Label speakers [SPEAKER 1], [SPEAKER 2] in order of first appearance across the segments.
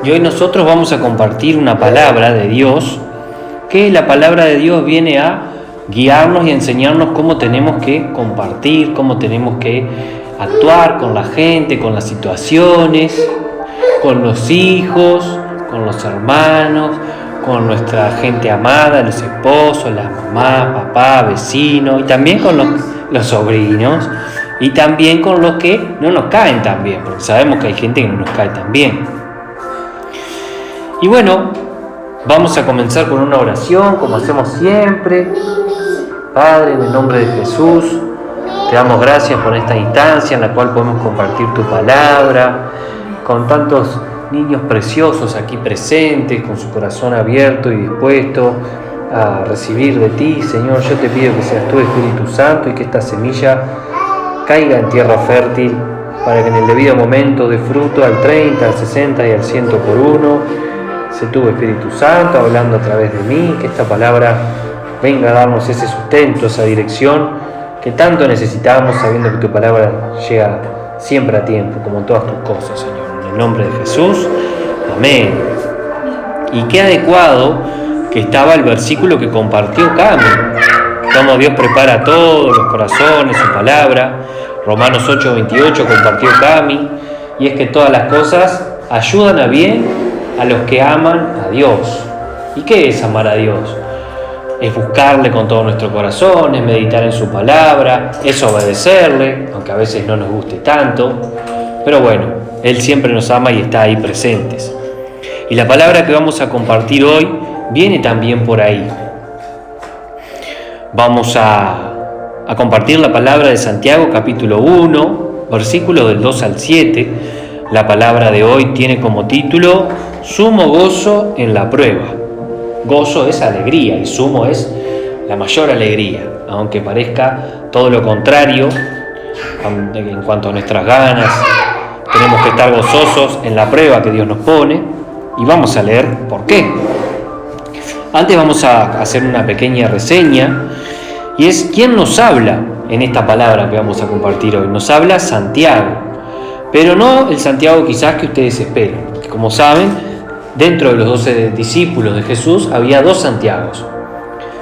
[SPEAKER 1] Y hoy nosotros vamos a compartir una palabra de Dios, que la palabra de Dios viene a guiarnos y a enseñarnos cómo tenemos que compartir, cómo tenemos que actuar con la gente, con las situaciones, con los hijos, con los hermanos, con nuestra gente amada, los esposos, la mamá, papá, vecino, y también con los sobrinos, y también con los que no nos caen tan bien, porque sabemos que hay gente que no nos cae tan bien. Y bueno, vamos a comenzar con una oración, como hacemos siempre. Padre, en el nombre de Jesús, te damos gracias por esta instancia en la cual podemos compartir tu palabra, con tantos niños preciosos aquí presentes, con su corazón abierto y dispuesto a recibir de ti. Señor, yo te pido que seas tú, Espíritu Santo, y que esta semilla caiga en tierra fértil, para que en el debido momento dé fruto al 30, al 60 y al 100 por uno. Sé tú, Espíritu Santo, hablando a través de mí, que esta palabra venga a darnos ese sustento, esa dirección que tanto necesitamos, sabiendo que tu palabra llega siempre a tiempo, como todas tus cosas, Señor. En el nombre de Jesús, amén. Y qué adecuado que estaba el versículo que compartió Cami. Cómo Dios prepara todos los corazones, su palabra. Romanos 8:28 compartió Cami. Y es que todas las cosas ayudan a bien a los que aman a Dios. ¿Y qué es amar a Dios? Es buscarle con todo nuestro corazón, es meditar en su palabra, es obedecerle, aunque a veces no nos guste tanto, pero bueno, Él siempre nos ama y está ahí presentes. Y la palabra que vamos a compartir hoy viene también por ahí. Vamos a compartir la palabra de Santiago, capítulo 1, versículos del 2 al 7. La palabra de hoy tiene como título Sumo gozo en la prueba. Gozo es alegría y sumo es la mayor alegría, aunque parezca todo lo contrario en cuanto a nuestras ganas. Tenemos que estar gozosos en la prueba que Dios nos pone, y vamos a leer por qué. Antes vamos a hacer una pequeña reseña, y es ¿quién nos habla en esta palabra que vamos a compartir hoy? Nos habla Santiago, pero no el Santiago quizás que ustedes esperen, porque como saben, dentro de los 12 discípulos de Jesús había 2 Santiagos.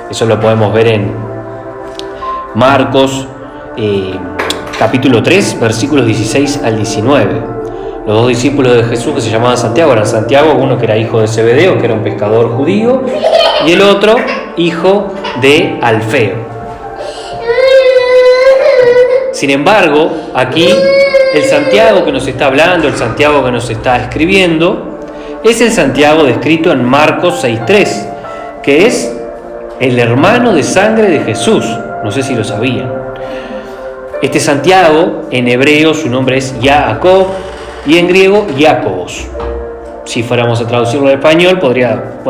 [SPEAKER 1] Eso lo podemos ver en Marcos capítulo 3, versículos 16 al 19. Los 2 discípulos de Jesús que se llamaban Santiago eran Santiago, uno que era hijo de Zebedeo, que era un pescador judío, y el otro hijo de Alfeo. Sin embargo, aquí el Santiago que nos está hablando, el Santiago que nos está escribiendo, es el Santiago descrito en Marcos 6:3, que es el hermano de sangre de Jesús. No sé si lo sabían. Este Santiago, en hebreo su nombre es Jacob y en griego Jacobos. Si fuéramos a traducirlo al español,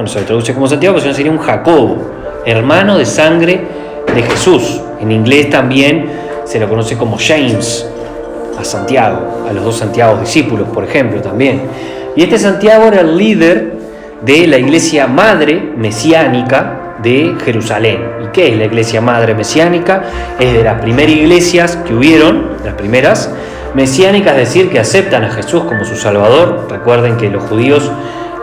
[SPEAKER 1] se le traduce como Santiago, pero si no sería un Jacobo, hermano de sangre de Jesús. En inglés también se lo conoce como James, a Santiago, a los 2 Santiagos discípulos, por ejemplo, también. Y este Santiago era el líder de la iglesia madre mesiánica de Jerusalén. ¿Y qué es la iglesia madre mesiánica? Es de las primeras iglesias que hubieron, las primeras mesiánicas, es decir, que aceptan a Jesús como su Salvador. Recuerden que los judíos,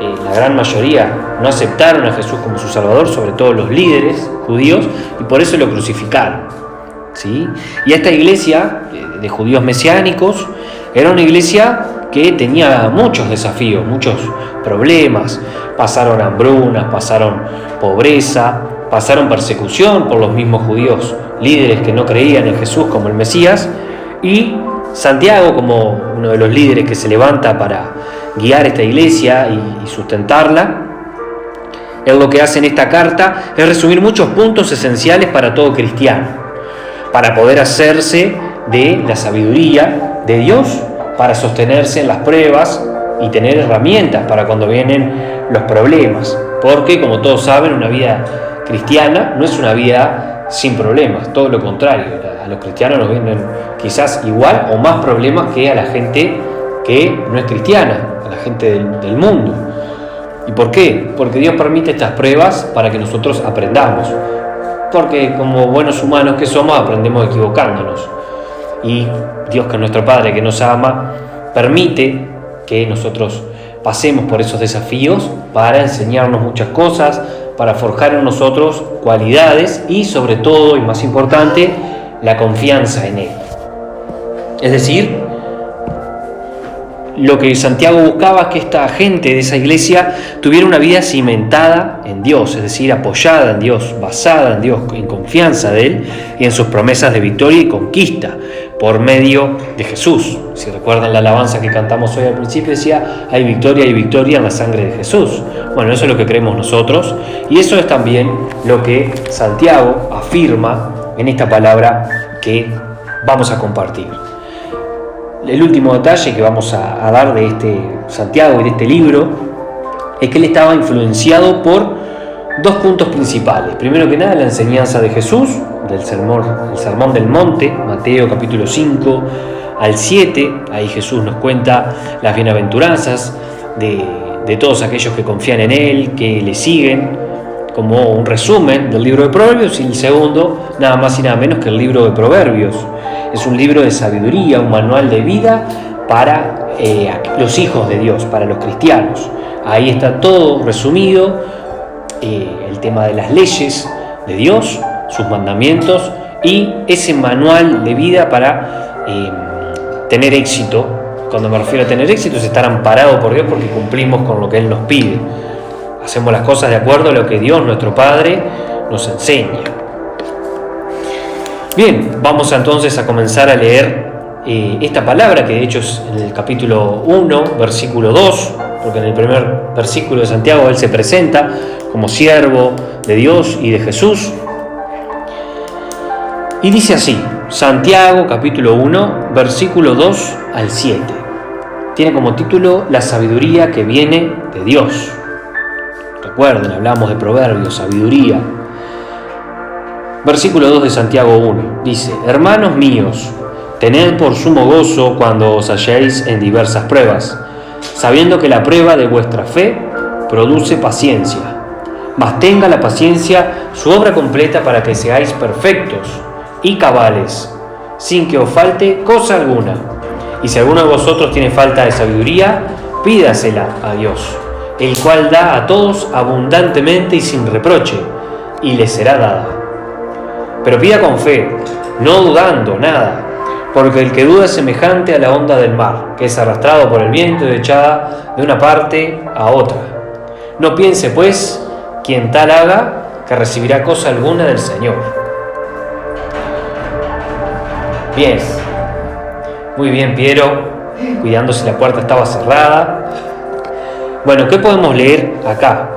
[SPEAKER 1] la gran mayoría, no aceptaron a Jesús como su Salvador, sobre todo los líderes judíos, y por eso lo crucificaron, ¿sí? Y esta iglesia de judíos mesiánicos era una iglesia que tenía muchos desafíos, muchos problemas. Pasaron hambrunas, pasaron pobreza, pasaron persecución por los mismos judíos líderes que no creían en Jesús como el Mesías. Y Santiago, como uno de los líderes que se levanta para guiar esta iglesia y sustentarla, él lo que hace en esta carta es resumir muchos puntos esenciales para todo cristiano, para poder hacerse de la sabiduría de Dios, para sostenerse en las pruebas y tener herramientas para cuando vienen los problemas. Porque, como todos saben, una vida cristiana no es una vida sin problemas, todo lo contrario. A los cristianos nos vienen quizás igual o más problemas que a la gente que no es cristiana, a la gente del mundo. ¿Y por qué? Porque Dios permite estas pruebas para que nosotros aprendamos. Porque como buenos humanos que somos, aprendemos equivocándonos. Y Dios, que es nuestro Padre, que nos ama, permite que nosotros pasemos por esos desafíos para enseñarnos muchas cosas, para forjar en nosotros cualidades y sobre todo, y más importante, la confianza en Él. Es decir, lo que Santiago buscaba es que esta gente de esa iglesia tuviera una vida cimentada en Dios, es decir, apoyada en Dios, basada en Dios, en confianza de Él y en sus promesas de victoria y conquista por medio de Jesús. Si recuerdan la alabanza que cantamos hoy al principio, decía, hay victoria en la sangre de Jesús. Bueno, eso es lo que creemos nosotros y eso es también lo que Santiago afirma en esta palabra que vamos a compartir. El último detalle que vamos a dar de este Santiago y de este libro es que él estaba influenciado por dos puntos principales. Primero que nada, la enseñanza de Jesús, el sermón del monte, Mateo capítulo 5 al 7. Ahí Jesús nos cuenta las bienaventuranzas de todos aquellos que confían en Él, que le siguen, como un resumen del libro de Proverbios. Y el segundo, nada más y nada menos que el libro de Proverbios. Es un libro de sabiduría, un manual de vida para los hijos de Dios, para los cristianos. Ahí está todo resumido, el tema de las leyes de Dios, sus mandamientos y ese manual de vida para tener éxito. Cuando me refiero a tener éxito es estar amparado por Dios porque cumplimos con lo que Él nos pide. Hacemos las cosas de acuerdo a lo que Dios, nuestro Padre, nos enseña. Bien, vamos entonces a comenzar a leer esta palabra, que de hecho es en el capítulo 1, versículo 2, porque en el primer versículo de Santiago él se presenta como siervo de Dios y de Jesús. Y dice así, Santiago capítulo 1, versículo 2 al 7. Tiene como título La sabiduría que viene de Dios. Recuerden, hablamos de proverbios, sabiduría. Versículo 2 de Santiago 1, dice, hermanos míos, tened por sumo gozo cuando os halléis en diversas pruebas, sabiendo que la prueba de vuestra fe produce paciencia. Mas tenga la paciencia su obra completa para que seáis perfectos y cabales, sin que os falte cosa alguna. Y si alguno de vosotros tiene falta de sabiduría, pídasela a Dios, el cual da a todos abundantemente y sin reproche, y le será dada. Pero pida con fe, no dudando nada, porque el que duda es semejante a la onda del mar, que es arrastrado por el viento y echada de una parte a otra. No piense, pues, quien tal haga, que recibirá cosa alguna del Señor. Bien, muy bien, Piero, cuidando si la puerta estaba cerrada. Bueno, ¿qué podemos leer acá?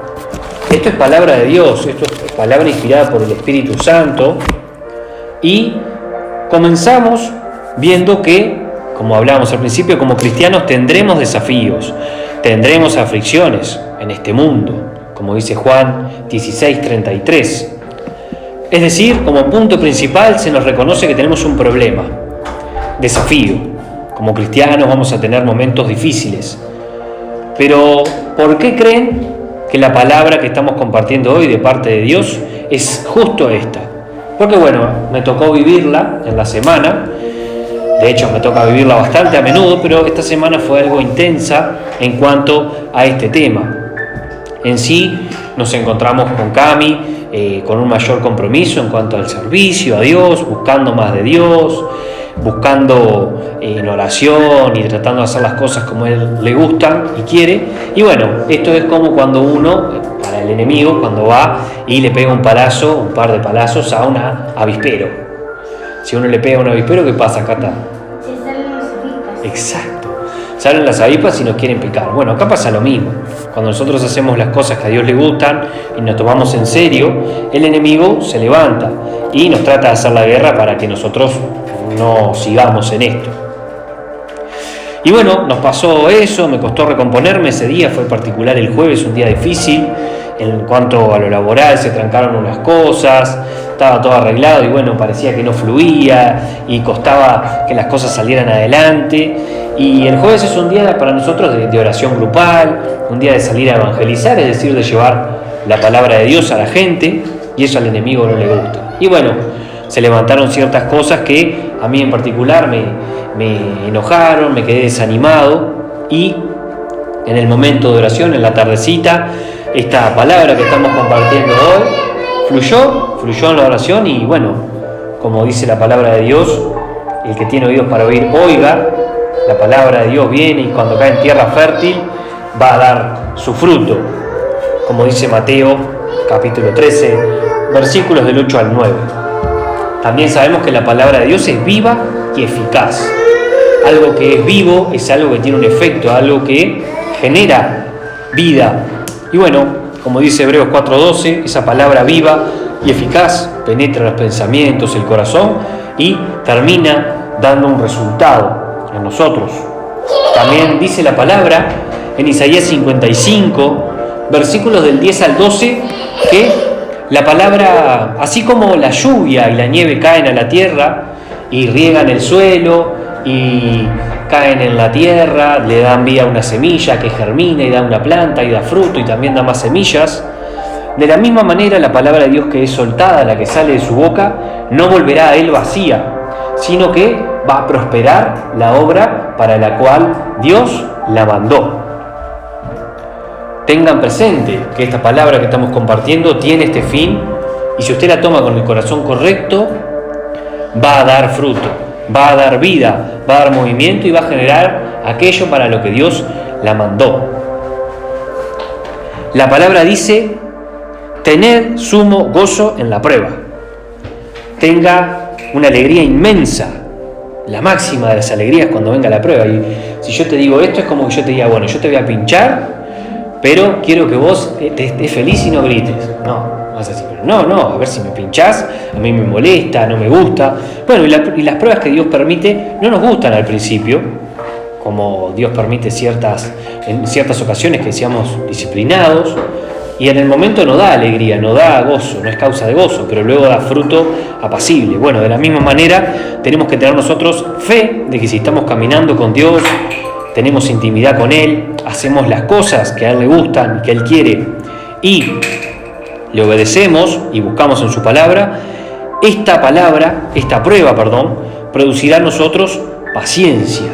[SPEAKER 1] Esto es palabra de Dios, esto es palabra inspirada por el Espíritu Santo. Y comenzamos viendo que, como hablábamos al principio, como cristianos tendremos desafíos, tendremos aflicciones en este mundo, como dice Juan 16:33. Es decir, como punto principal se nos reconoce que tenemos un problema, desafío. Como cristianos vamos a tener momentos difíciles. Pero, ¿por qué creen que la palabra que estamos compartiendo hoy de parte de Dios es justo esta? Porque bueno, me tocó vivirla en la semana, de hecho me toca vivirla bastante a menudo, pero esta semana fue algo intensa en cuanto a este tema. En sí nos encontramos con Cami con un mayor compromiso en cuanto al servicio a Dios, buscando más de Dios, buscando en oración y tratando de hacer las cosas como Él le gustan y quiere. Y bueno, esto es como cuando uno, para el enemigo, cuando va y le pega un par de palazos a un avispero. Si uno le pega a un avispero, ¿qué pasa, Cata?
[SPEAKER 2] Se salen las avispas.
[SPEAKER 1] Exacto. Salen las avispas y nos quieren picar. Bueno, acá pasa lo mismo. Cuando nosotros hacemos las cosas que a Dios le gustan y nos tomamos en serio, el enemigo se levanta y nos trata de hacer la guerra para que nosotros no sigamos en esto. Y bueno, nos pasó eso, me costó recomponerme ese día, fue particular el jueves, un día difícil. En cuanto a lo laboral, se trancaron unas cosas, estaba todo arreglado y bueno, parecía que no fluía y costaba que las cosas salieran adelante. Y el jueves es un día para nosotros de oración grupal, un día de salir a evangelizar, es decir, de llevar la palabra de Dios a la gente, y eso al enemigo no le gusta. Y bueno, se levantaron ciertas cosas que a mí en particular me enojaron, me quedé desanimado y en el momento de oración, en la tardecita, esta palabra que estamos compartiendo hoy fluyó en la oración y bueno, como dice la palabra de Dios, el que tiene oídos para oír, oiga. La palabra de Dios viene y cuando cae en tierra fértil va a dar su fruto, como dice Mateo capítulo 13, versículos del 8 al 9. También sabemos que la palabra de Dios es viva y eficaz. Algo que es vivo es algo que tiene un efecto, algo que genera vida. Y bueno, como dice Hebreos 4:12, esa palabra viva y eficaz penetra los pensamientos, el corazón y termina dando un resultado en nosotros. También dice la palabra en Isaías 55, versículos del 10 al 12, que la palabra, así como la lluvia y la nieve caen a la tierra y riegan el suelo y caen en la tierra, le dan vida a una semilla que germina y da una planta y da fruto y también da más semillas, de la misma manera la palabra de Dios que es soltada, la que sale de su boca, no volverá a él vacía, sino que va a prosperar la obra para la cual Dios la mandó. Tengan presente que esta palabra que estamos compartiendo tiene este fin y si usted la toma con el corazón correcto, va a dar fruto, va a dar vida, va a dar movimiento y va a generar aquello para lo que Dios la mandó. La palabra dice: tened sumo gozo en la prueba. Tenga una alegría inmensa, la máxima de las alegrías cuando venga la prueba. Y si yo te digo esto, es como que yo te diga, bueno, yo te voy a pinchar, pero quiero que vos estés feliz y no grites. No, vas a decir, pero no, a ver si me pinchás, a mí me molesta, no me gusta. Bueno, y las pruebas que Dios permite no nos gustan al principio, como Dios permite en ciertas ocasiones que seamos disciplinados, y en el momento no da alegría, no da gozo, no es causa de gozo, pero luego da fruto apacible. Bueno, de la misma manera tenemos que tener nosotros fe de que si estamos caminando con Dios, tenemos intimidad con Él, hacemos las cosas que a Él le gustan y que Él quiere y le obedecemos y buscamos en su palabra, esta prueba, producirá en nosotros paciencia.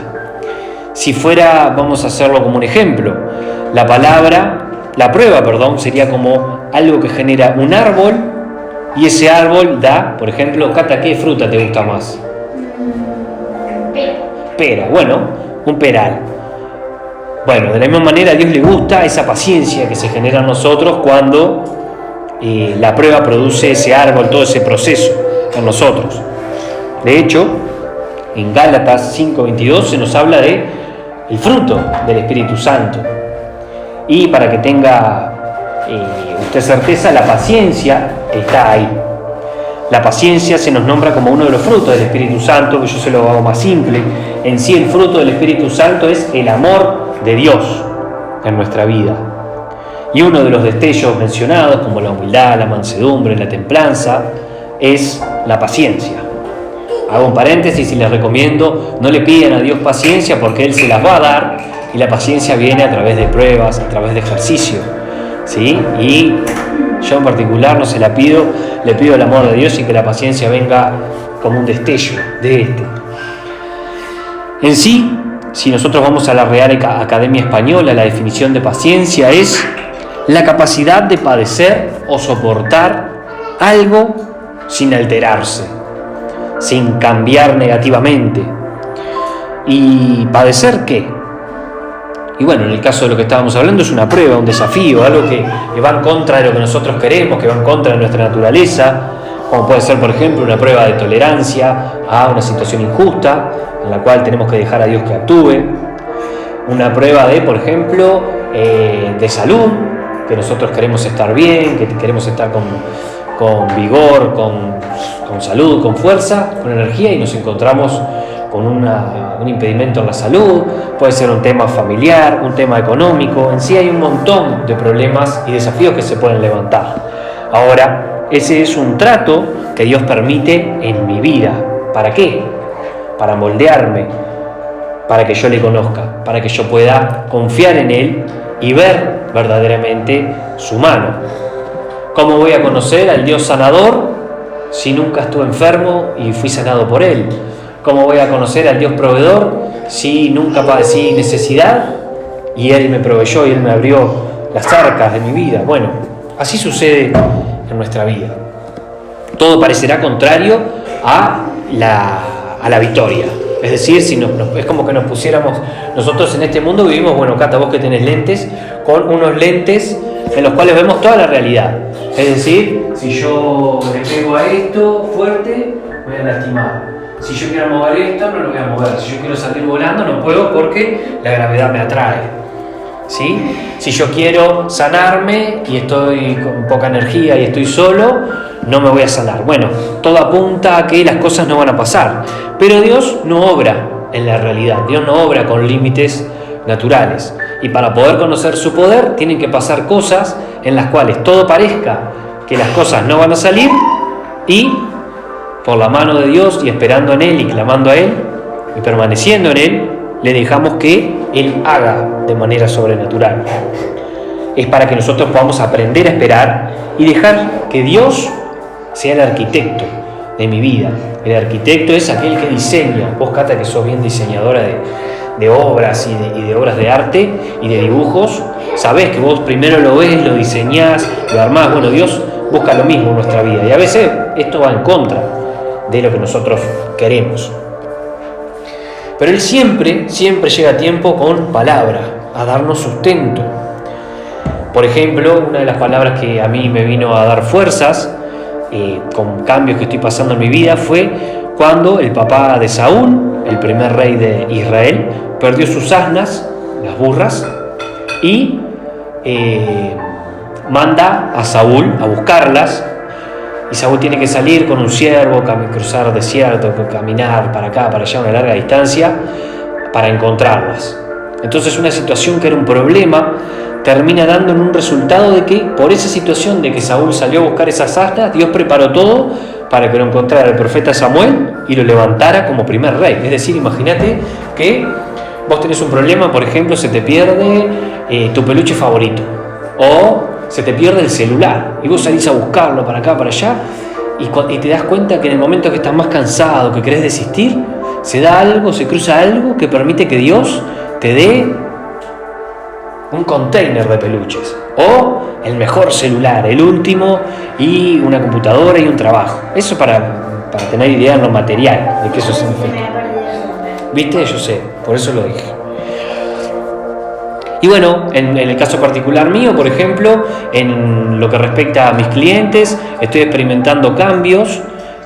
[SPEAKER 1] Si fuera, vamos a hacerlo como un ejemplo, la prueba, sería como algo que genera un árbol y ese árbol da, por ejemplo, Cata, ¿qué fruta te gusta más? Pera, bueno, un peral. Bueno, de la misma manera a Dios le gusta esa paciencia que se genera en nosotros cuando la prueba produce ese árbol, todo ese proceso en nosotros. De hecho, en Gálatas 5:22 se nos habla de el fruto del Espíritu Santo. Y para que tenga usted certeza, la paciencia está ahí. La paciencia se nos nombra como uno de los frutos del Espíritu Santo, que yo se lo hago más simple. En sí, el fruto del Espíritu Santo es el amor de Dios en nuestra vida. Y uno de los destellos mencionados, como la humildad, la mansedumbre, la templanza, es la paciencia. Hago un paréntesis y les recomiendo, no le pidan a Dios paciencia porque Él se las va a dar, y la paciencia viene a través de pruebas, a través de ejercicio, ¿sí? Y yo en particular no se la pido, le pido el amor de Dios y que la paciencia venga como un destello de este. En sí, si nosotros vamos a la Real Academia Española, la definición de paciencia es la capacidad de padecer o soportar algo sin alterarse, sin cambiar negativamente. ¿Y padecer qué? Y bueno, en el caso de lo que estábamos hablando es una prueba, un desafío, algo que va en contra de lo que nosotros queremos, que va en contra de nuestra naturaleza, como puede ser, por ejemplo, una prueba de tolerancia a una situación injusta, en la cual tenemos que dejar a Dios que actúe. Una prueba de, por ejemplo, de salud, que nosotros queremos estar bien, que queremos estar con vigor, con salud, con fuerza, con energía, y nos encontramos con un impedimento en la salud. Puede ser un tema familiar, un tema económico. En sí hay un montón de problemas y desafíos que se pueden levantar. Ahora, ese es un trato que Dios permite en mi vida. ¿Para qué? Para moldearme, para que yo le conozca, para que yo pueda confiar en Él y ver verdaderamente su mano. ¿Cómo voy a conocer al Dios sanador si nunca estuve enfermo y fui sanado por Él? ¿Cómo voy a conocer al Dios proveedor si nunca padecí necesidad y Él me proveyó y Él me abrió las arcas de mi vida. Bueno, así sucede en nuestra vida. Todo parecerá contrario a la victoria. Es decir, si es como que nos pusiéramos, nosotros en este mundo vivimos, bueno, Cata, vos que tenés lentes, con unos lentes en los cuales vemos toda la realidad. Es decir, si yo le pego a esto fuerte, voy a lastimar. Si yo quiero mover esto, no lo voy a mover. Si yo quiero salir volando, no puedo porque la gravedad me atrae. ¿Sí? Si yo quiero sanarme y estoy con poca energía y estoy solo, no me voy a sanar. Bueno, todo apunta a que las cosas no van a pasar. Pero Dios no obra en la realidad. Dios no obra con límites naturales. Y para poder conocer su poder, tienen que pasar cosas en las cuales todo parezca que las cosas no van a salir y por la mano de Dios y esperando en Él y clamando a Él y permaneciendo en Él, le dejamos que Él haga de manera sobrenatural. Es para que nosotros podamos aprender a esperar y dejar que Dios sea el arquitecto de mi vida. El arquitecto es aquel que diseña. Vos, Cata, que sos bien diseñadora de obras y de obras de arte y de dibujos, sabés que vos primero lo ves, lo diseñás, lo armás. Bueno, Dios busca lo mismo en nuestra vida y a veces esto va en contra de lo que nosotros queremos. Pero Él siempre llega a tiempo con palabra, a darnos sustento. Por ejemplo, una de las palabras que a mí me vino a dar fuerzas, con cambios que estoy pasando en mi vida, fue cuando el papá de Saúl, el primer rey de Israel, perdió sus asnas, las burras, y manda a Saúl a buscarlas. Y Saúl tiene que salir con un siervo, cruzar desierto, caminar para acá, para allá, una larga distancia, para encontrarlas. Entonces una situación que era un problema termina dando en un resultado de que por esa situación de que Saúl salió a buscar esas asnas, Dios preparó todo para que lo encontrara el profeta Samuel y lo levantara como primer rey. Es decir, imagínate que vos tenés un problema, por ejemplo, se te pierde tu peluche favorito o se te pierde el celular y vos salís a buscarlo para acá, para allá y te das cuenta que en el momento que estás más cansado, que querés desistir, se da algo, se cruza algo que permite que Dios te dé un container de peluches o el mejor celular, el último, y una computadora y un trabajo. Eso para tener idea en lo material de que eso significa. ¿Viste? Yo sé, por eso lo dije. Y bueno, en el caso particular mío, por ejemplo, en lo que respecta a mis clientes, estoy experimentando cambios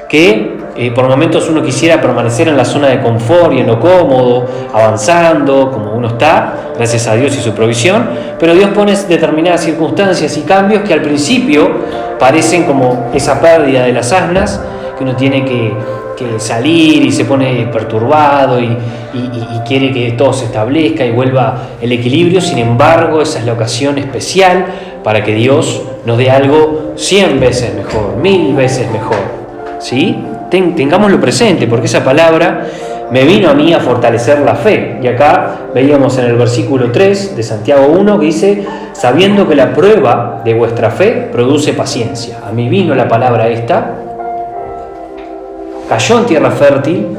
[SPEAKER 1] que por momentos uno quisiera permanecer en la zona de confort y en lo cómodo, avanzando como uno está, gracias a Dios y su provisión, pero Dios pone determinadas circunstancias y cambios que al principio parecen como esa pérdida de las asnas, que uno tiene que salir y se pone perturbado y quiere que todo se establezca y vuelva el equilibrio. Sin embargo, esa es la ocasión especial para que Dios nos dé algo 100 veces mejor, 1000 veces mejor, ¿sí? Tengámoslo presente, porque esa palabra me vino a mí a fortalecer la fe. Y acá veíamos en el versículo 3 de Santiago 1 que dice: sabiendo que la prueba de vuestra fe produce paciencia. A mí vino la palabra esta, cayó en tierra fértil,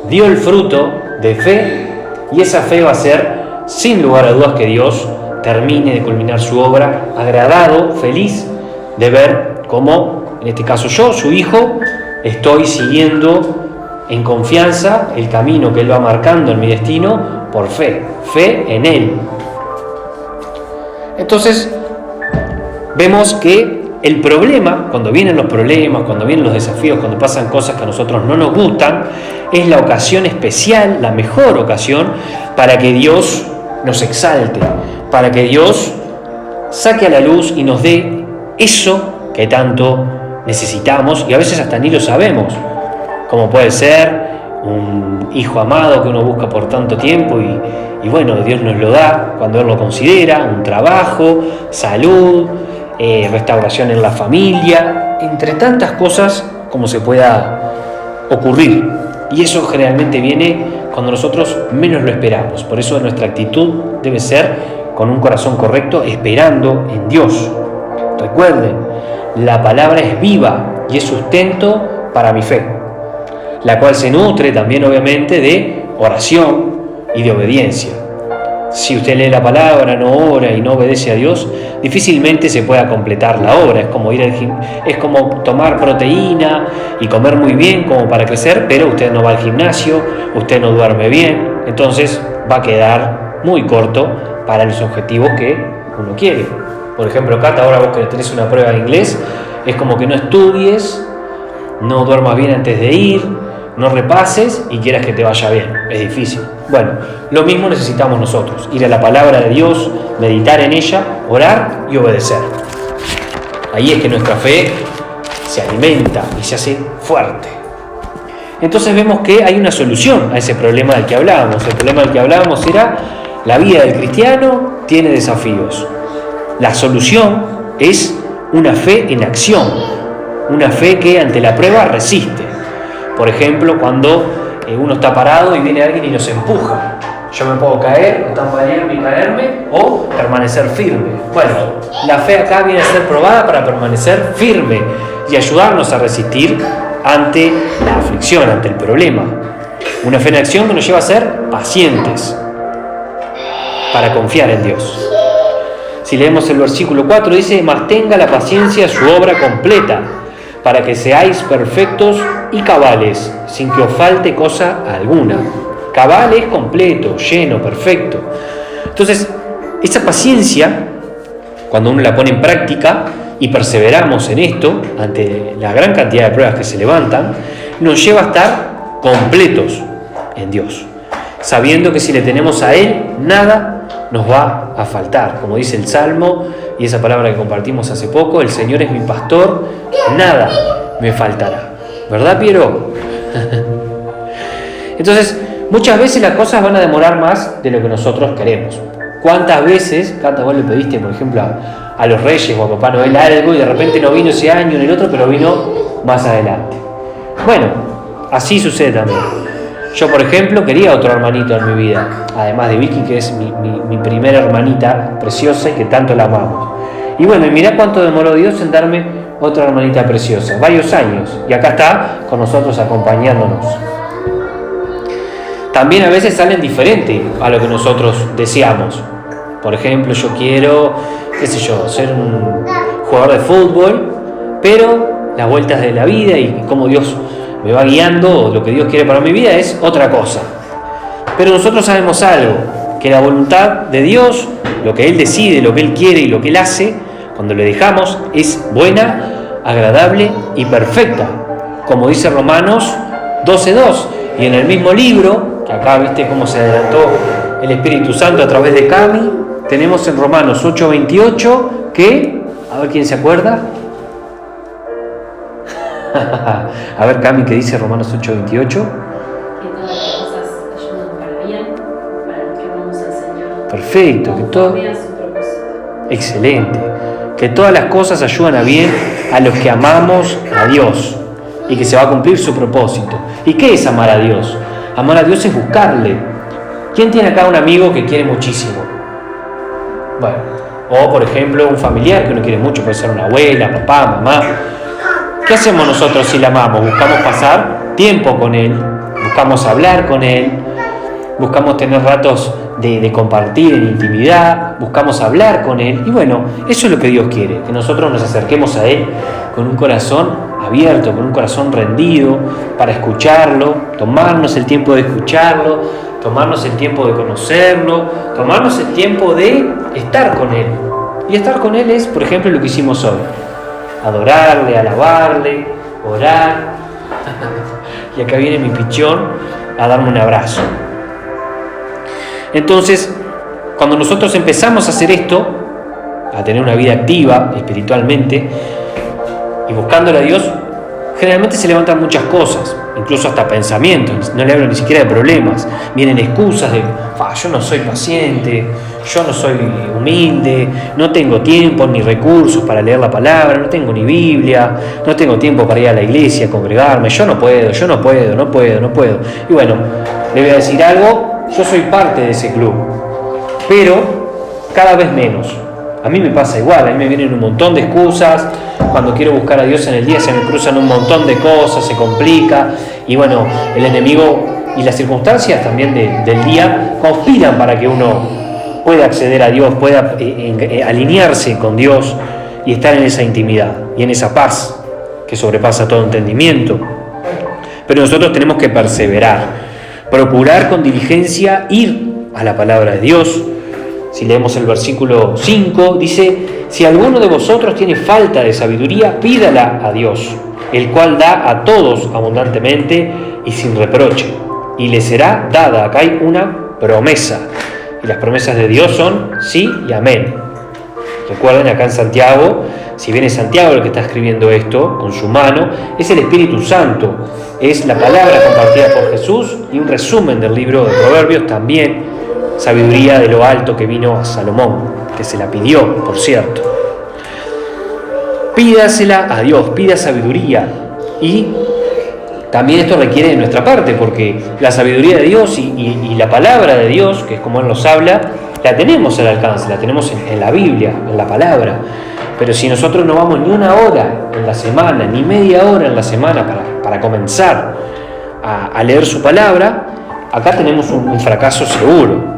[SPEAKER 1] dio el fruto de fe, y esa fe va a ser, sin lugar a dudas, que Dios termine de culminar su obra, agradado, feliz de ver cómo, en este caso yo, su hijo, estoy siguiendo en confianza el camino que Él va marcando en mi destino por fe en Él. Entonces, vemos que el problema, cuando vienen los problemas, cuando vienen los desafíos, cuando pasan cosas que a nosotros no nos gustan, es la ocasión especial, la mejor ocasión para que Dios nos exalte, para que Dios saque a la luz y nos dé eso que tanto necesitamos y a veces hasta ni lo sabemos, como puede ser un hijo amado que uno busca por tanto tiempo y bueno, Dios nos lo da cuando Él lo considera, un trabajo, salud, restauración en la familia, entre tantas cosas como se pueda ocurrir. Y eso generalmente viene cuando nosotros menos lo esperamos. Por eso nuestra actitud debe ser con un corazón correcto, esperando en Dios. Recuerden, la palabra es viva y es sustento para mi fe, la cual se nutre también obviamente de oración y de obediencia. Si usted lee la palabra, no ora y no obedece a Dios, difícilmente se pueda completar la obra. Es como es como tomar proteína y comer muy bien como para crecer, pero usted no va al gimnasio, usted no duerme bien, entonces va a quedar muy corto para los objetivos que uno quiere. Por ejemplo, Cata, ahora vos que tenés una prueba de inglés, es como que no estudies, no duermas bien antes de ir, no repases y quieras que te vaya bien. Es difícil. Bueno, lo mismo necesitamos nosotros, ir a la palabra de Dios, meditar en ella, orar y obedecer. Ahí es que nuestra fe se alimenta y se hace fuerte. Entonces vemos que hay una solución a ese problema del que hablábamos. El problema del que hablábamos era: la vida del cristiano tiene desafíos. La solución es una fe en acción, una fe que ante la prueba resiste. Por ejemplo, cuando uno está parado y viene alguien y nos empuja. Yo me puedo caer, o tambalearme y caerme, o permanecer firme. Bueno, la fe acá viene a ser probada para permanecer firme y ayudarnos a resistir ante la aflicción, ante el problema. Una fe en acción que nos lleva a ser pacientes para confiar en Dios. Si leemos el versículo 4, dice: mas tenga la paciencia su obra completa, para que seáis perfectos y cabales, sin que os falte cosa alguna. Cabal es completo, lleno, perfecto. Entonces, esa paciencia, cuando uno la pone en práctica y perseveramos en esto, ante la gran cantidad de pruebas que se levantan, nos lleva a estar completos en Dios, sabiendo que si le tenemos a Él, nada nos va a faltar. Como dice el Salmo, y esa palabra que compartimos hace poco: el Señor es mi pastor, nada me faltará. ¿Verdad, Piero? Entonces, muchas veces las cosas van a demorar más de lo que nosotros queremos. ¿Cuántas veces, Cata, vos le pediste, por ejemplo, a los Reyes o a Papá Noel algo y de repente no vino ese año ni el otro, pero vino más adelante? Bueno, así sucede también. Yo, por ejemplo, quería otro hermanito en mi vida, además de Vicky, que es mi primera hermanita preciosa y que tanto la amamos. Y bueno, y mirá cuánto demoró Dios en darme otra hermanita preciosa, varios años, y acá está con nosotros acompañándonos. También a veces salen diferente a lo que nosotros deseamos. Por ejemplo, yo quiero, qué sé yo, ser un jugador de fútbol, pero las vueltas de la vida y cómo Dios me va guiando, lo que Dios quiere para mi vida es otra cosa. Pero nosotros sabemos algo, que la voluntad de Dios, lo que Él decide, lo que Él quiere y lo que Él hace, cuando le dejamos, es buena, agradable y perfecta. Como dice Romanos 12:2, y en el mismo libro, que acá viste cómo se adelantó el Espíritu Santo a través de Cami, tenemos en Romanos 8:28 que, a ver quién se acuerda. A ver, Cami, ¿qué dice Romanos 8:28?
[SPEAKER 3] Que todas las cosas ayudan para bien, para los que amamos al Señor.
[SPEAKER 1] Perfecto, que todo.
[SPEAKER 3] Conforme a su propósito.
[SPEAKER 1] Excelente. Que todas las cosas ayudan a bien a los que amamos a Dios y que se va a cumplir su propósito. ¿Y qué es amar a Dios? Amar a Dios es buscarle. ¿Quién tiene acá un amigo que quiere muchísimo? Bueno, o por ejemplo un familiar que uno quiere mucho, puede ser una abuela, papá, mamá. ¿Qué hacemos nosotros si la amamos? Buscamos pasar tiempo con él, buscamos hablar con él, buscamos tener ratos de compartir en intimidad, buscamos hablar con él. Y bueno, eso es lo que Dios quiere, que nosotros nos acerquemos a Él con un corazón abierto, con un corazón rendido, para escucharlo, tomarnos el tiempo de escucharlo, tomarnos el tiempo de conocerlo, tomarnos el tiempo de estar con Él. Y estar con Él es, por ejemplo, lo que hicimos hoy: adorarle, alabarle, orar. Y acá viene mi pichón a darme un abrazo. Entonces, cuando nosotros empezamos a hacer esto, a tener una vida activa espiritualmente y buscándole a Dios, generalmente se levantan muchas cosas, incluso hasta pensamientos. No le hablo ni siquiera de problemas, vienen excusas de yo no soy paciente, yo no soy humilde, no tengo tiempo ni recursos para leer la palabra, no tengo ni Biblia, no tengo tiempo para ir a la iglesia, a congregarme, yo no puedo. Y bueno, le voy a decir algo: yo soy parte de ese club, pero cada vez menos. A mí me pasa igual, a mí me vienen un montón de excusas. Cuando quiero buscar a Dios en el día se me cruzan un montón de cosas, se complica. Y bueno, el enemigo y las circunstancias también del día conspiran para que uno pueda acceder a Dios, pueda alinearse con Dios y estar en esa intimidad y en esa paz que sobrepasa todo entendimiento. Pero nosotros tenemos que perseverar, procurar con diligencia ir a la palabra de Dios. Si leemos el versículo 5, dice: si alguno de vosotros tiene falta de sabiduría, pídala a Dios, el cual da a todos abundantemente y sin reproche, y le será dada. Acá hay una promesa, y las promesas de Dios son sí y amén. Recuerden, acá en Santiago, si bien es Santiago el que está escribiendo esto con su mano, es el Espíritu Santo, es la palabra compartida por Jesús y un resumen del libro de Proverbios, también sabiduría de lo alto que vino a Salomón, que se la pidió, por cierto. Pídasela a Dios, pida sabiduría, y también esto requiere de nuestra parte, porque la sabiduría de Dios y la palabra de Dios, que es como Él nos habla, la tenemos al alcance, la tenemos en la Biblia, en la palabra. Pero si nosotros no vamos ni una hora en la semana, ni media hora en la semana para comenzar a leer su palabra, acá tenemos un fracaso seguro.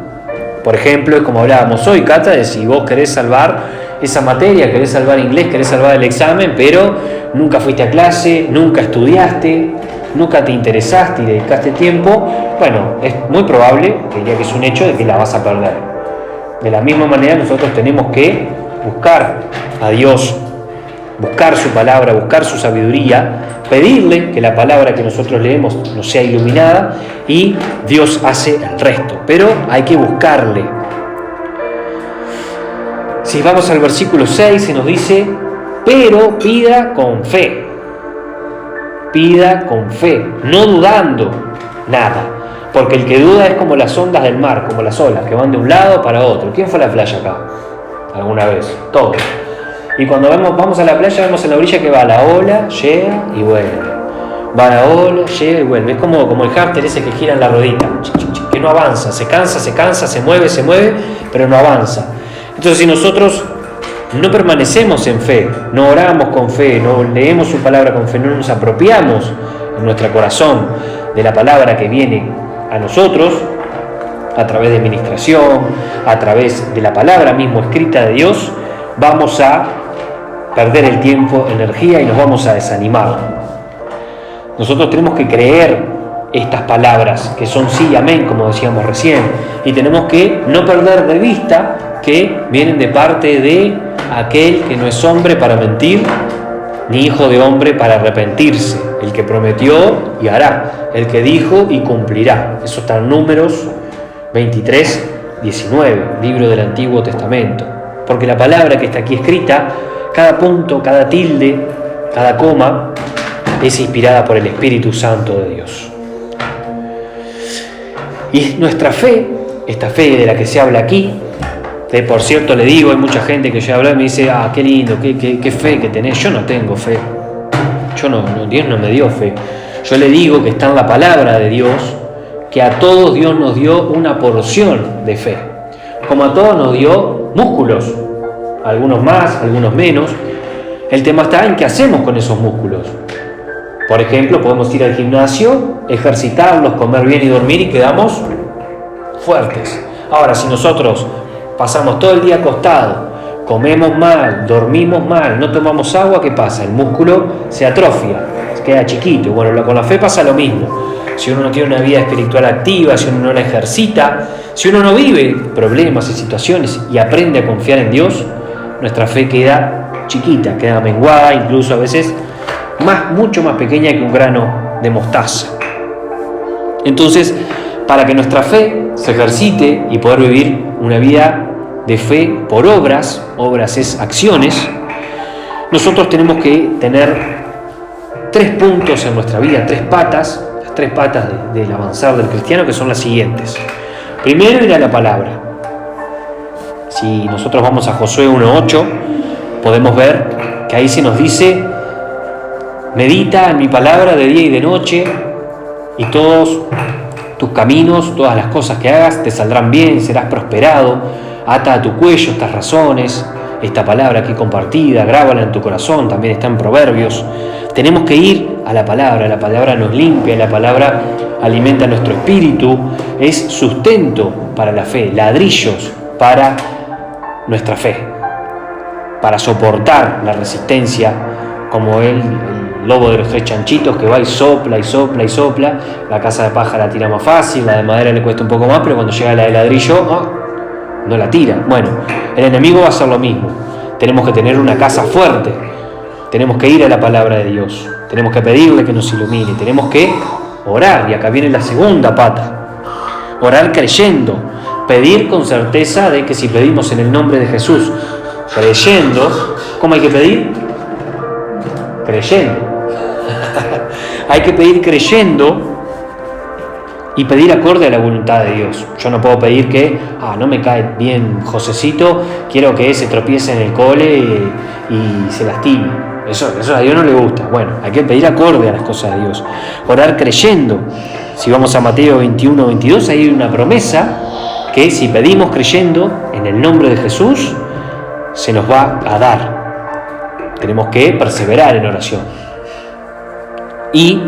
[SPEAKER 1] Por ejemplo, es como hablábamos hoy, Cata, de si vos querés salvar esa materia, querés salvar inglés, querés salvar el examen, pero nunca fuiste a clase, nunca estudiaste, nunca te interesaste y dedicaste tiempo, bueno, es muy probable, que diría que es un hecho, de que la vas a perder. De la misma manera, nosotros tenemos que buscar a Dios, buscar su palabra, buscar su sabiduría, pedirle que la palabra que nosotros leemos nos sea iluminada, y Dios hace el resto, pero hay que buscarle. Si vamos al versículo 6, se nos dice: pero pida con fe, no dudando nada. Porque el que duda es como las ondas del mar, como las olas que van de un lado para otro. ¿Quién fue a la playa acá alguna vez? Todos. Y cuando vamos a la playa, vemos en la orilla que va la ola, llega y vuelve. Va la ola, llega y vuelve. Es como el hámster ese que gira en la ruedita, que no avanza, se cansa, se mueve, pero no avanza. Entonces, si nosotros no permanecemos en fe, no oramos con fe, no leemos su palabra con fe, no nos apropiamos en nuestro corazón de la palabra que viene a nosotros, a través de ministración, a través de la palabra misma escrita de Dios, vamos a perder el tiempo, energía, y nos vamos a desanimar. Nosotros tenemos que creer estas palabras, que son sí y amén, como decíamos recién, y tenemos que no perder de vista que vienen de parte de aquel que no es hombre para mentir, ni hijo de hombre para arrepentirse, el que prometió y hará, el que dijo y cumplirá. Eso está en Números 23, 19, libro del Antiguo Testamento. Porque la palabra que está aquí escrita, cada punto, cada tilde, cada coma, es inspirada por el Espíritu Santo de Dios. Y nuestra fe, esta fe de la que se habla aquí, que por cierto le digo, hay mucha gente que yo hablo y me dice: qué lindo, qué fe que tenés. Yo no tengo fe, Dios no me dio fe. Yo le digo que está en la palabra de Dios, que a todos Dios nos dio una porción de fe, como a todos nos dio músculos, algunos más, algunos menos. El tema está en qué hacemos con esos músculos. Por ejemplo, podemos ir al gimnasio, ejercitarlos, comer bien y dormir, y quedamos fuertes. Ahora, si nosotros pasamos todo el día acostado, comemos mal, dormimos mal, no tomamos agua, ¿qué pasa? El músculo se atrofia, se queda chiquito. Bueno, con la fe pasa lo mismo. Si uno no tiene una vida espiritual activa, si uno no la ejercita, si uno no vive problemas y situaciones y aprende a confiar en Dios, nuestra fe queda chiquita, queda menguada, incluso a veces mucho más pequeña que un grano de mostaza. Entonces, para que nuestra fe se ejercite y poder vivir una vida de fe por obras es acciones, nosotros tenemos que tener 3 puntos en nuestra vida, 3 patas, las 3 patas del avanzar del cristiano, que son las siguientes. Primero, ir a la palabra. Si nosotros vamos a Josué 1:8, podemos ver que ahí se nos dice: medita en mi palabra de día y de noche, y todos tus caminos, todas las cosas que hagas te saldrán bien, serás prosperado. Ata a tu cuello estas razones, esta palabra aquí compartida, grábala en tu corazón, también está en Proverbios. Tenemos que ir a la palabra nos limpia, la palabra alimenta nuestro espíritu, es sustento para la fe, ladrillos para nuestra fe, para soportar la resistencia, como el lobo de los 3 chanchitos que va y sopla y sopla y sopla. La casa de paja la tira más fácil, la de madera le cuesta un poco más, pero cuando llega la de ladrillo, no la tira. Bueno, el enemigo va a hacer lo mismo. Tenemos que tener una casa fuerte, tenemos que ir a la palabra de Dios, tenemos que pedirle que nos ilumine, tenemos que orar, y acá viene la segunda pata. Orar creyendo, pedir con certeza de que si pedimos en el nombre de Jesús, creyendo, ¿cómo hay que pedir? Creyendo. Hay que pedir creyendo y pedir acorde a la voluntad de Dios. Yo no puedo pedir que, no me cae bien Josecito, quiero que se tropiece en el cole y se lastime. Eso a Dios no le gusta. Bueno, hay que pedir acorde a las cosas de Dios. Orar creyendo. Si vamos a Mateo 21, 22, hay una promesa que si pedimos creyendo en el nombre de Jesús, se nos va a dar. Tenemos que perseverar en oración. Y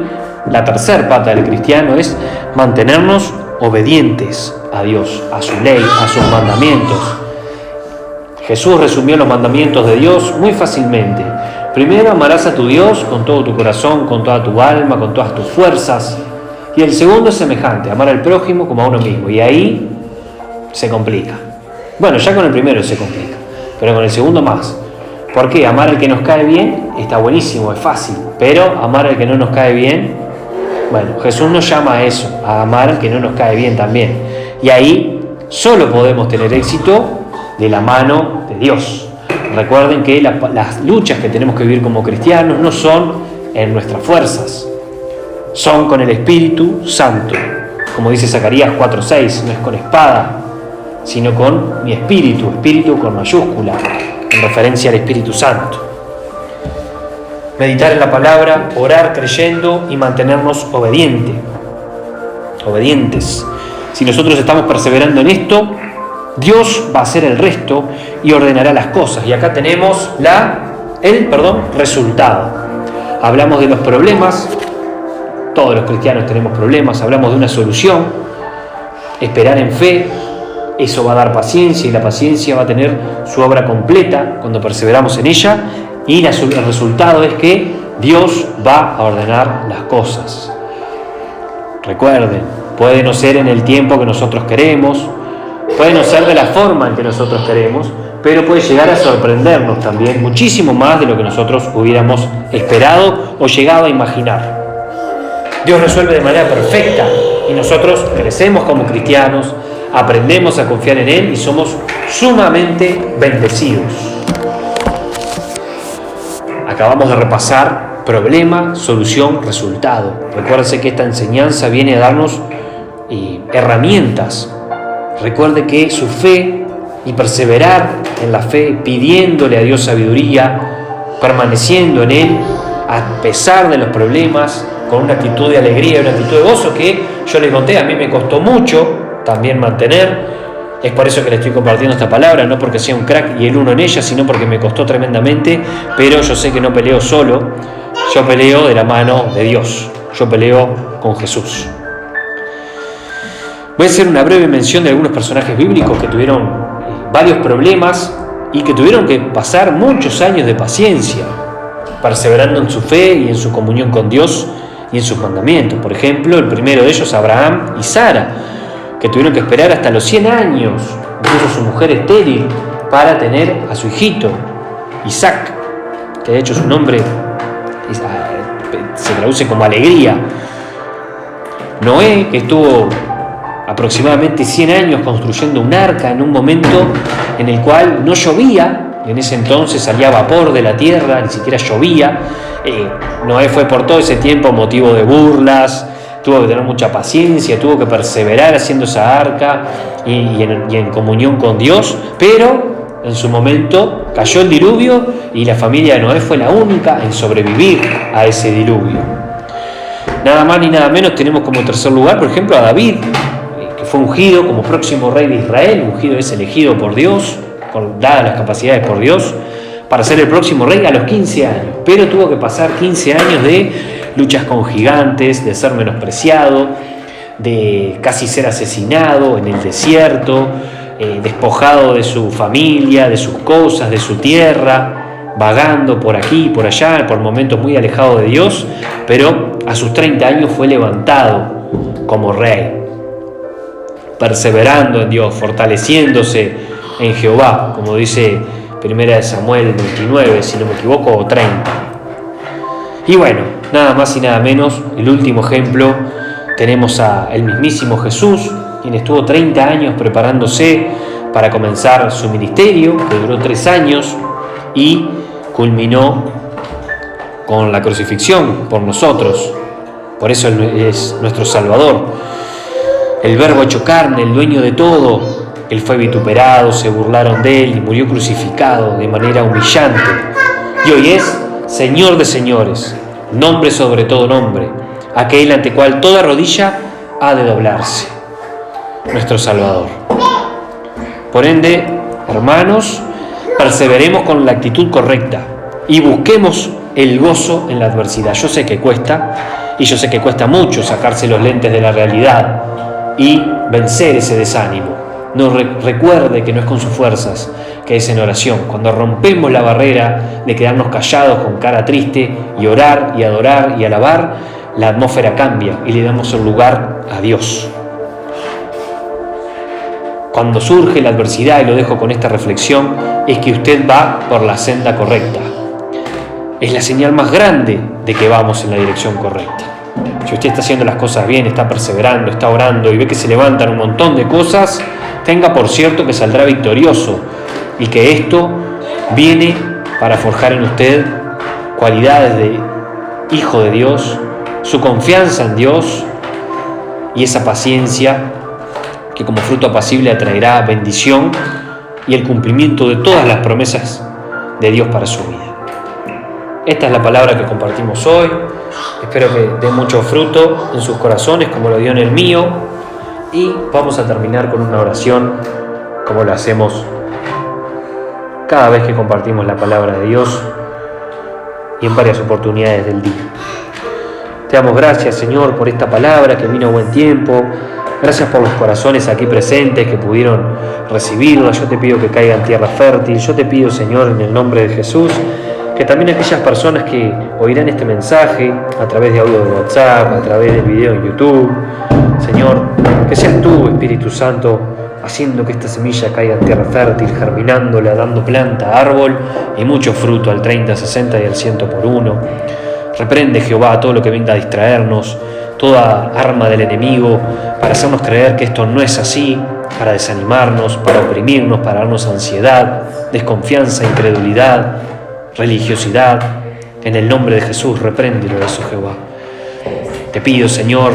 [SPEAKER 1] la tercera pata del cristiano es mantenernos obedientes a Dios, a su ley, a sus mandamientos. Jesús resumió los mandamientos de Dios muy fácilmente. Primero, amarás a tu Dios con todo tu corazón, con toda tu alma, con todas tus fuerzas. Y el segundo es semejante, amar al prójimo como a uno mismo. Y ahí se complica. Bueno, ya con el primero se complica, pero con el segundo más. ¿Por qué? Amar al que nos cae bien está buenísimo, es fácil. Pero amar al que no nos cae bien, bueno, Jesús nos llama a eso, a amar al que no nos cae bien también. Y ahí solo podemos tener éxito de la mano de Dios. Recuerden que las luchas que tenemos que vivir como cristianos no son en nuestras fuerzas, son con el Espíritu Santo. Como dice Zacarías 4:6, no es con espada, sino con mi espíritu, espíritu con mayúscula, en referencia al Espíritu Santo. Meditar en la palabra, orar creyendo y mantenernos obedientes. Si nosotros estamos perseverando en esto, Dios va a hacer el resto y ordenará las cosas. Y acá tenemos el resultado. Hablamos de los problemas, todos los cristianos tenemos problemas, hablamos de una solución, esperar en fe, eso va a dar paciencia y la paciencia va a tener su obra completa cuando perseveramos en ella, y el resultado es que Dios va a ordenar las cosas. Recuerden, puede no ser en el tiempo que nosotros queremos, puede no ser de la forma en que nosotros queremos, pero puede llegar a sorprendernos también muchísimo más de lo que nosotros hubiéramos esperado o llegado a imaginar. Dios resuelve de manera perfecta y nosotros crecemos como cristianos, aprendemos a confiar en Él y somos sumamente bendecidos. Acabamos de repasar problema, solución, resultado. Recuérdense que esta enseñanza viene a darnos herramientas. Recuerde que su fe y perseverar en la fe, pidiéndole a Dios sabiduría, permaneciendo en Él, a pesar de los problemas, con una actitud de alegría, una actitud de gozo que yo les conté, a mí me costó mucho también mantener. Es por eso que le estoy compartiendo esta palabra, no porque sea un crack y el uno en ella, sino porque me costó tremendamente, pero yo sé que no peleo solo, yo peleo de la mano de Dios, yo peleo con Jesús. Voy a hacer una breve mención de algunos personajes bíblicos que tuvieron varios problemas y que tuvieron que pasar muchos años de paciencia, perseverando en su fe y en su comunión con Dios y en sus mandamientos. Por ejemplo, el primero de ellos, Abraham y Sara, que tuvieron que esperar hasta los 100 años, incluso su mujer estéril, para tener a su hijito, Isaac, que de hecho su nombre se traduce como alegría. Noé, que estuvo aproximadamente 100 años construyendo un arca en un momento en el cual no llovía, en ese entonces salía vapor de la tierra, ni siquiera llovía. Noé fue por todo ese tiempo motivo de burlas, tuvo que tener mucha paciencia, tuvo que perseverar haciendo esa arca y en comunión con Dios, pero en su momento cayó el diluvio y la familia de Noé fue la única en sobrevivir a ese diluvio. Nada más ni nada menos tenemos como tercer lugar, por ejemplo, a David, que fue ungido como próximo rey de Israel. Ungido es elegido por Dios, dadas las capacidades por Dios, para ser el próximo rey a los 15 años, pero tuvo que pasar 15 años de luchas con gigantes, de ser menospreciado, de casi ser asesinado en el desierto, despojado de su familia, de sus cosas, de su tierra, vagando por aquí y por allá, por momentos muy alejado de Dios, pero a sus 30 años fue levantado como rey, perseverando en Dios, fortaleciéndose en Jehová, como dice 1 Samuel 29, si no me equivoco, o 30. Y bueno, nada más y nada menos, el último ejemplo, tenemos al mismísimo Jesús, quien estuvo 30 años preparándose para comenzar su ministerio, que duró 3 años y culminó con la crucifixión por nosotros. Por eso Él es nuestro Salvador. El Verbo hecho carne, el dueño de todo. Él fue vituperado, se burlaron de Él y murió crucificado de manera humillante. Y hoy es Señor de señores, nombre sobre todo nombre, aquel ante cual toda rodilla ha de doblarse. Nuestro Salvador. Por ende, hermanos, perseveremos con la actitud correcta y busquemos el gozo en la adversidad. Yo sé que cuesta, y yo sé que cuesta mucho sacarse los lentes de la realidad y vencer ese desánimo. No recuerde que no es con sus fuerzas, que es en oración. Cuando rompemos la barrera de quedarnos callados con cara triste y orar y adorar y alabar, la atmósfera cambia y le damos el lugar a Dios. Cuando surge la adversidad, y lo dejo con esta reflexión, es que usted va por la senda correcta. Es la señal más grande de que vamos en la dirección correcta. Si usted está haciendo las cosas bien, está perseverando, está orando y ve que se levantan un montón de cosas, tenga por cierto que saldrá victorioso y que esto viene para forjar en usted cualidades de hijo de Dios, su confianza en Dios y esa paciencia que como fruto apacible atraerá bendición y el cumplimiento de todas las promesas de Dios para su vida. Esta es la palabra que compartimos hoy. Espero que dé mucho fruto en sus corazones como lo dio en el mío. Y vamos a terminar con una oración como lo hacemos cada vez que compartimos la palabra de Dios y en varias oportunidades del día. Te damos gracias, Señor, por esta palabra que vino a buen tiempo. Gracias por los corazones aquí presentes que pudieron recibirla. Yo te pido que caiga en tierra fértil. Yo te pido, Señor, en el nombre de Jesús, que también aquellas personas que oirán este mensaje a través de audio de WhatsApp, a través del video en YouTube, Señor, que seas tú, Espíritu Santo, haciendo que esta semilla caiga en tierra fértil, germinándola, dando planta, árbol y mucho fruto al 30, 60 y al 100 por uno. Reprende, Jehová, todo lo que venga a distraernos, toda arma del enemigo para hacernos creer que esto no es así, para desanimarnos, para oprimirnos, para darnos ansiedad, desconfianza, incredulidad, religiosidad. En el nombre de Jesús, repréndelo eso, Jehová. Te pido, Señor,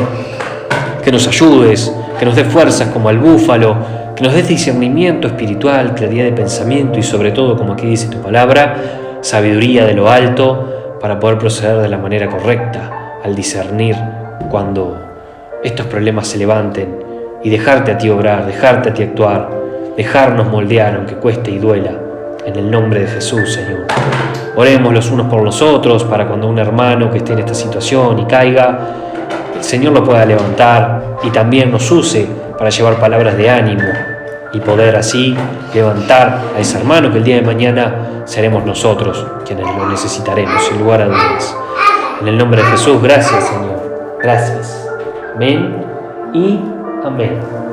[SPEAKER 1] que nos ayudes, que nos des fuerzas como al búfalo, que nos des discernimiento espiritual, claridad de pensamiento y sobre todo, como aquí dice tu palabra, sabiduría de lo alto para poder proceder de la manera correcta al discernir cuando estos problemas se levanten y dejarte a ti obrar, dejarte a ti actuar, dejarnos moldear aunque cueste y duela, en el nombre de Jesús, Señor. Oremos los unos por los otros para cuando un hermano que esté en esta situación y caiga, el Señor lo pueda levantar y también nos use para llevar palabras de ánimo y poder así levantar a ese hermano que el día de mañana seremos nosotros quienes lo necesitaremos, sin lugar a dudas. En el nombre de Jesús, gracias, Señor. Gracias. Amén y amén.